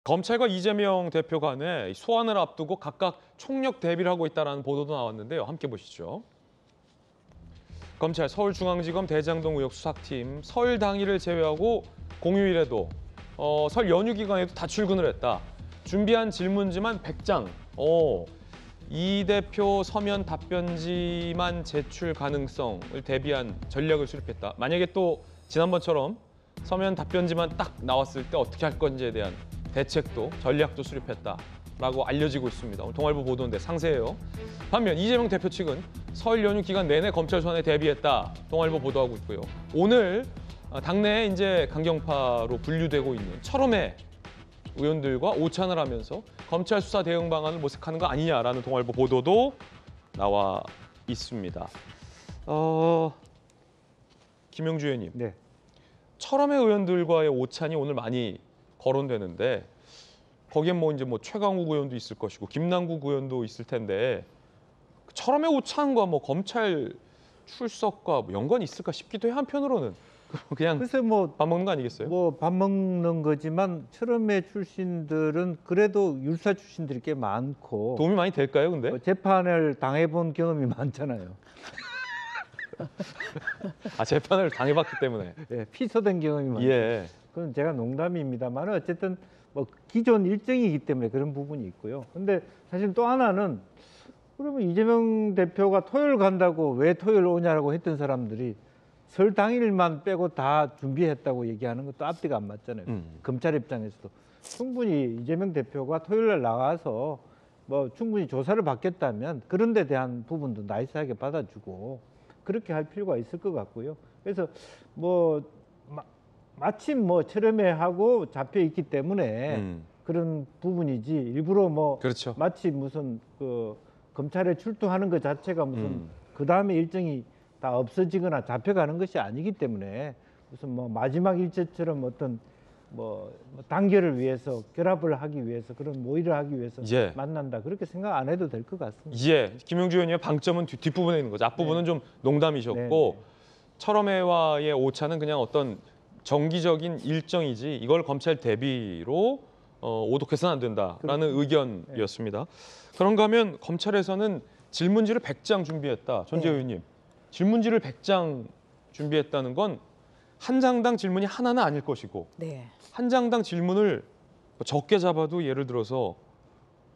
검찰과 이재명 대표 간에 소환을 앞두고 각각 총력 대비를 하고 있다는 보도도 나왔는데요. 함께 보시죠. 검찰 서울중앙지검 대장동 의혹 수사팀 설 당일을 제외하고 공휴일에도 설 연휴 기간에도 다 출근을 했다. 준비한 질문지만 100장. 이 대표 서면 답변지만 제출 가능성을 대비한 전략을 수립했다. 만약에 또 지난번처럼 서면 답변지만 딱 나왔을 때 어떻게 할 건지에 대한 대책도 전략도 수립했다라고 알려지고 있습니다. 오늘 동아일보 보도인데 상세해요. 반면 이재명 대표 측은 설 연휴 기간 내내 검찰 소환에 대비했다. 동아일보 보도하고 있고요. 오늘 당내에 이제 강경파로 분류되고 있는 철험회 의원들과 오찬을 하면서 검찰 수사 대응 방안을 모색하는 거 아니냐라는 동아일보 보도도 나와 있습니다. 김영주 의원님, 네. 철험회 의원들과의 오찬이 오늘 많이 거론되는데 거기엔 뭐 최강욱 의원도 있을 것이고 김남국 의원도 있을 텐데 철험회 오찬과 뭐 검찰 출석과 뭐 연관이 있을까 싶기도 해. 한편으로는 그냥 글쎄 뭐 밥 먹는 거 아니겠어요? 뭐 밥 먹는 거지만 철험회 출신들은 그래도 율사 출신들이 꽤 많고 도움이 많이 될까요, 근데? 재판을 당해본 경험이 많잖아요. 재판을 당해봤기 때문에. 예, 피소된 경험이 많죠. 예. 그건 제가 농담입니다만 어쨌든 뭐 기존 일정이기 때문에 그런 부분이 있고요. 근데 사실 또 하나는 그러면 이재명 대표가 토요일 간다고 왜 토요일 오냐라고 했던 사람들이 설 당일만 빼고 다 준비했다고 얘기하는 것도 앞뒤가 안 맞잖아요. 검찰 입장에서도 충분히 이재명 대표가 토요일 날 나와서 뭐 충분히 조사를 받겠다면 그런 데 대한 부분도 나이스하게 받아주고 그렇게 할 필요가 있을 것 같고요. 그래서 뭐 마침 뭐 철험회하고 잡혀 있기 때문에 그런 부분이지 일부러 뭐 그렇죠. 마치 무슨 그 검찰에 출두하는 것 자체가 무슨 그 다음에 일정이 다 없어지거나 잡혀가는 것이 아니기 때문에 무슨 뭐 마지막 일정처럼 어떤 뭐 단결을 위해서 결합을 하기 위해서 그런 모의를 하기 위해서 예. 만난다 그렇게 생각 안 해도 될 것 같습니다. 예, 김용주 의원님의 방점은 뒷부분에 있는 거죠. 앞부분은 좀 농담이셨고 네. 철험회와의 오차는 그냥 어떤 정기적인 일정이지 이걸 검찰 대비로 오독해서는 안 된다라는 의견이었습니다. 그런가 하면 검찰에서는 질문지를 100장 준비했다. 전재 의원님, 질문지를 100장 준비했다는 건 한 장당 질문이 하나는 아닐 것이고 한 장당 질문을 적게 잡아도 예를 들어서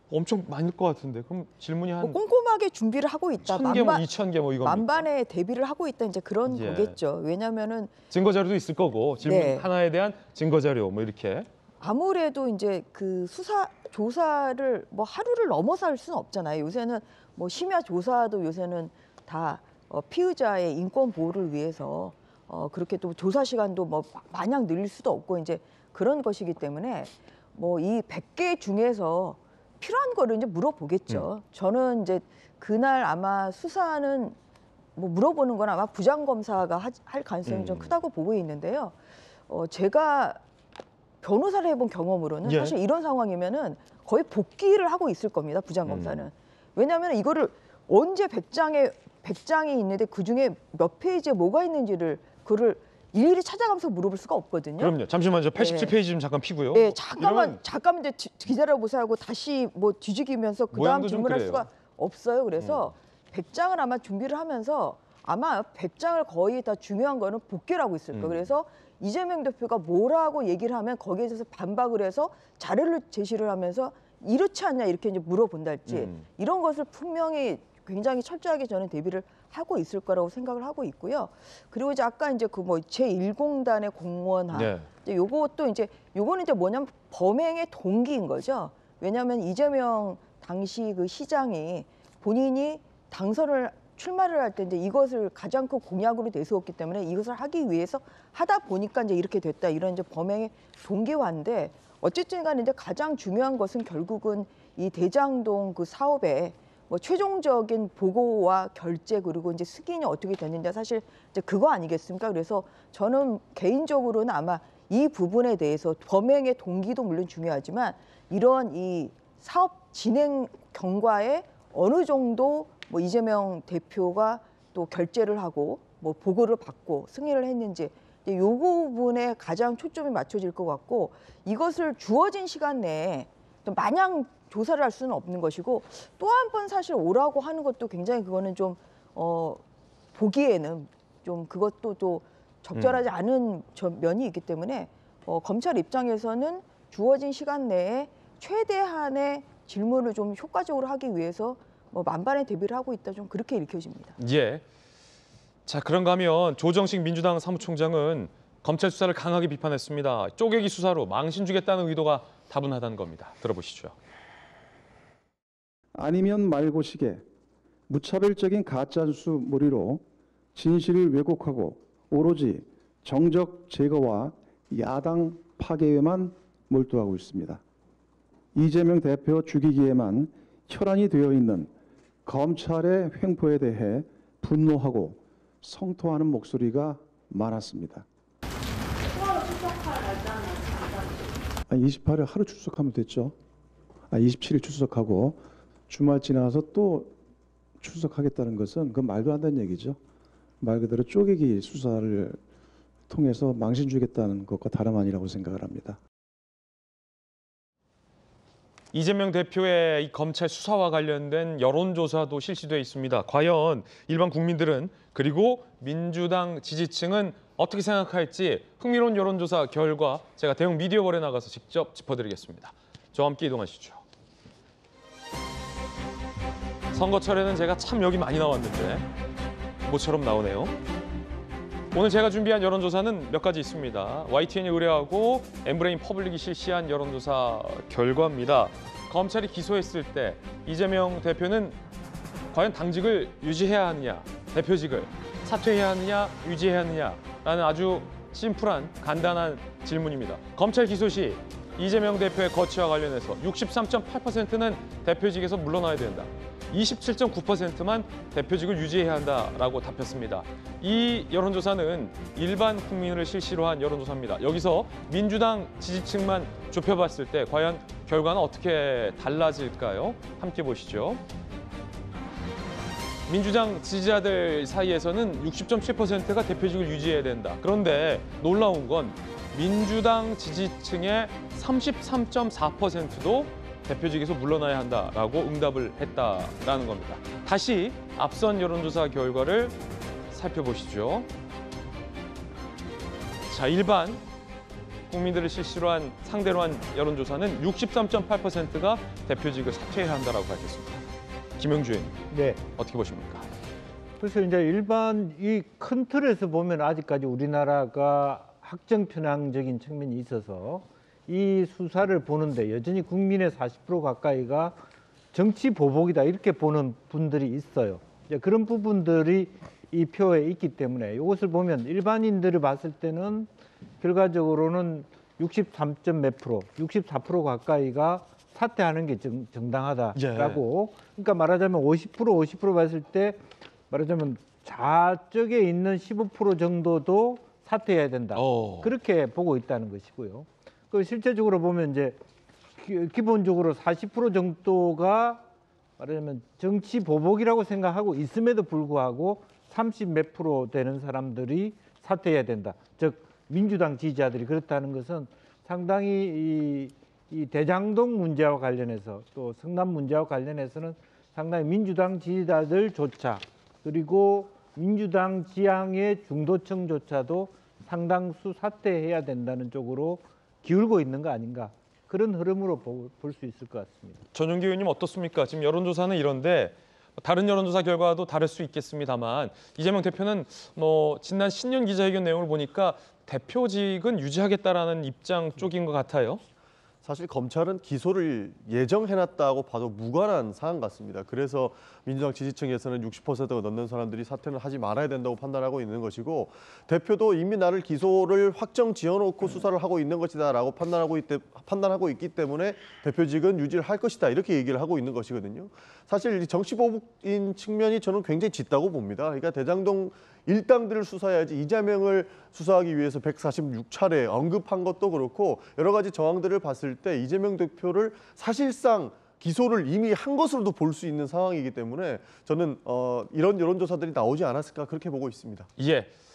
엄청 많을 것 같은데 그럼 질문이 한 꼼꼼하게 준비를 하고 있다. 1000개 뭐 2000개 뭐 이겁니까? 만반의 대비를 하고 있다. 이제 그런 거겠죠. 왜냐하면은 증거 자료도 있을 거고 질문 하나에 대한 증거 자료 뭐 이렇게 아무래도 이제 그 수사 조사를 뭐 하루를 넘어서 할 수는 없잖아요. 요새는 뭐 심야 조사도 요새는 다 피의자의 인권 보호를 위해서 그렇게 또 조사 시간도 뭐 마냥 늘릴 수도 없고 이제 그런 것이기 때문에 뭐 이 100개 중에서 필요한 거를 이제 물어보겠죠. 저는 이제 그날 아마 수사는 뭐 물어보는 건 아마 부장검사가 할 가능성이 좀 크다고 보고 있는데요. 제가 변호사를 해본 경험으로는 사실 이런 상황이면은 거의 복귀를 하고 있을 겁니다. 부장검사는. 왜냐하면 이거를 언제 100장이 있는데 그중에 몇 페이지에 뭐가 있는지를 그를 일일이 찾아가면서 물어볼 수가 없거든요. 그럼요. 잠시만요. 87페이지 좀 잠깐 피고요. 네, 잠깐만 이제 기다려보세요 하고 다시 뭐 뒤죽이면서 그 다음 질문할 수가 없어요. 그래서 100장을 아마 준비를 하면서 아마 100장을 거의 다 중요한 거는 복귀를 하고 있을 거예요. 그래서 이재명 대표가 뭐라고 얘기를 하면 거기에 대해서 반박을 해서 자료를 제시를 하면서 이렇지 않냐 이렇게 이제 물어본달지 이런 것을 분명히 굉장히 철저하게 저는 대비를 하고 있을 거라고 생각을 하고 있고요. 그리고 이제 아까 이제 그 뭐 제1공단의 공무원화 이제 요것도 이제 요거는 이제 뭐냐면 범행의 동기인 거죠. 왜냐하면 이재명 당시 그 시장이 본인이 당선을 출마를 할 때 이제 이것을 가장 큰 공약으로 내세웠기 때문에 이것을 하기 위해서 하다 보니까 이제 이렇게 됐다 이런 이제 범행의 동기화인데 어쨌든 간에 이제 가장 중요한 것은 결국은 이 대장동 그 사업에 뭐 최종적인 보고와 결재 그리고 이제 승인이 어떻게 됐는지 사실 이제 그거 아니겠습니까? 그래서 저는 개인적으로는 아마 이 부분에 대해서 범행의 동기도 물론 중요하지만 이런 이 사업 진행 경과에 어느 정도 뭐 이재명 대표가 또 결재를 하고 뭐 보고를 받고 승인을 했는지 이제 요 부분에 가장 초점이 맞춰질 것 같고 이것을 주어진 시간 내에 또 마냥 조사를 할 수는 없는 것이고 또 한 번 사실 오라고 하는 것도 굉장히 그거는 좀 보기에는 좀 그것도 또 적절하지 않은 면이 있기 때문에 검찰 입장에서는 주어진 시간 내에 최대한의 질문을 좀 효과적으로 하기 위해서 만반의 대비를 하고 있다 좀 그렇게 읽혀집니다. 예. 자, 그런가 하면 조정식 민주당 사무총장은 검찰 수사를 강하게 비판했습니다. 쪼개기 수사로 망신 주겠다는 의도가 다분하다는 겁니다. 들어보시죠. 아니면 말고식의 무차별적인 가짜뉴스 몰이로 진실을 왜곡하고 오로지 정적 제거와 야당 파괴에만 몰두하고 있습니다. 이재명 대표 죽이기에만 혈안이 되어 있는 검찰의 횡포에 대해 분노하고 성토하는 목소리가 많았습니다. 28일 하루 출석하면 됐죠. 27일 출석하고 주말 지나서 또 출석하겠다는 것은 그건 말도 안 되는 얘기죠. 말 그대로 쪼개기 수사를 통해서 망신 주겠다는 것과 다름 아니라고 생각을 합니다. 이재명 대표의 이 검찰 수사와 관련된 여론조사도 실시돼 있습니다. 과연 일반 국민들은 그리고 민주당 지지층은 어떻게 생각할지 흥미로운 여론조사 결과 제가 대형 미디어볼에 나가서 직접 짚어드리겠습니다. 저와 함께 이동하시죠. 선거철에는 제가 참 여기 많이 나왔는데 모처럼 나오네요. 오늘 제가 준비한 여론조사는 몇 가지 있습니다. YTN이 의뢰하고 엠브레인 퍼블릭이 실시한 여론조사 결과입니다. 검찰이 기소했을 때 이재명 대표는 과연 당직을 유지해야 하느냐, 대표직을 사퇴해야 하느냐, 유지해야 하느냐라는 아주 심플한 간단한 질문입니다. 검찰 기소 시 이재명 대표의 거취와 관련해서 63.8%는 대표직에서 물러나야 된다. 27.9%만 대표직을 유지해야 한다라고 답했습니다. 이 여론조사는 일반 국민을 실시로 한 여론조사입니다. 여기서 민주당 지지층만 좁혀봤을 때 과연 결과는 어떻게 달라질까요? 함께 보시죠. 민주당 지지자들 사이에서는 60.7%가 대표직을 유지해야 된다. 그런데 놀라운 건 민주당 지지층의 33.4%도 대표직에서 물러나야 한다라고 응답을 했다라는 겁니다. 다시 앞선 여론조사 결과를 살펴보시죠. 자, 일반 국민들을 실시로 한 상대로 한 여론조사는 63.8%가 대표직을 사퇴해야 한다라고 밝혔습니다. 김영주 의원님, 네. 어떻게 보십니까? 그래서 이제 일반 이 큰 틀에서 보면 아직까지 우리나라가 학정 편향적인 측면이 있어서 이 수사를 보는데 여전히 국민의 40% 가까이가 정치 보복이다 이렇게 보는 분들이 있어요. 이제 그런 부분들이 이 표에 있기 때문에 이것을 보면 일반인들을 봤을 때는 결과적으로는 63점 몇 프로, 64% 가까이가 사퇴하는 게 정당하다라고. 그러니까 말하자면 50% 봤을 때 말하자면 좌쪽에 있는 15% 정도도 사퇴해야 된다. 그렇게 보고 있다는 것이고요. 그 실제적으로 보면 이제 기본적으로 40% 정도가 말하자면 정치 보복이라고 생각하고 있음에도 불구하고 30 몇 프로 되는 사람들이 사퇴해야 된다. 즉 민주당 지지자들이 그렇다는 것은 상당히 이 대장동 문제와 관련해서 또 성남 문제와 관련해서는 상당히 민주당 지지자들조차 그리고 민주당 지향의 중도층조차도 상당수 사퇴해야 된다는 쪽으로 기울고 있는 거 아닌가, 그런 흐름으로 볼 수 있을 것 같습니다. 전용기 의원님 어떻습니까? 지금 여론조사는 이런데 다른 여론조사 결과도 다를 수 있겠습니다만 이재명 대표는 지난 신년 기자회견 내용을 보니까 대표직은 유지하겠다라는 입장 쪽인 것 같아요. 사실 검찰은 기소를 예정해놨다고 봐도 무관한 사안 같습니다. 그래서 민주당 지지층에서는 60%가 넘는 사람들이 사퇴는 하지 말아야 된다고 판단하고 있는 것이고, 대표도 이미 나를 기소를 확정 지어놓고 수사를 하고 있는 것이다라고 판단하고 있기 때문에 대표직은 유지를 할 것이다 이렇게 얘기를 하고 있는 것이거든요. 사실 정치보복인 측면이 저는 굉장히 짙다고 봅니다. 그러니까 대장동 일당들을 수사해야지 이재명을 수사하기 위해서 146차례 언급한 것도 그렇고 여러 가지 정황들을 봤을 때 이재명 대표를 사실상 기소를 이미 한 것으로도 볼 수 있는 상황이기 때문에 저는 이런 여론조사들이 나오지 않았을까 그렇게 보고 있습니다. 예,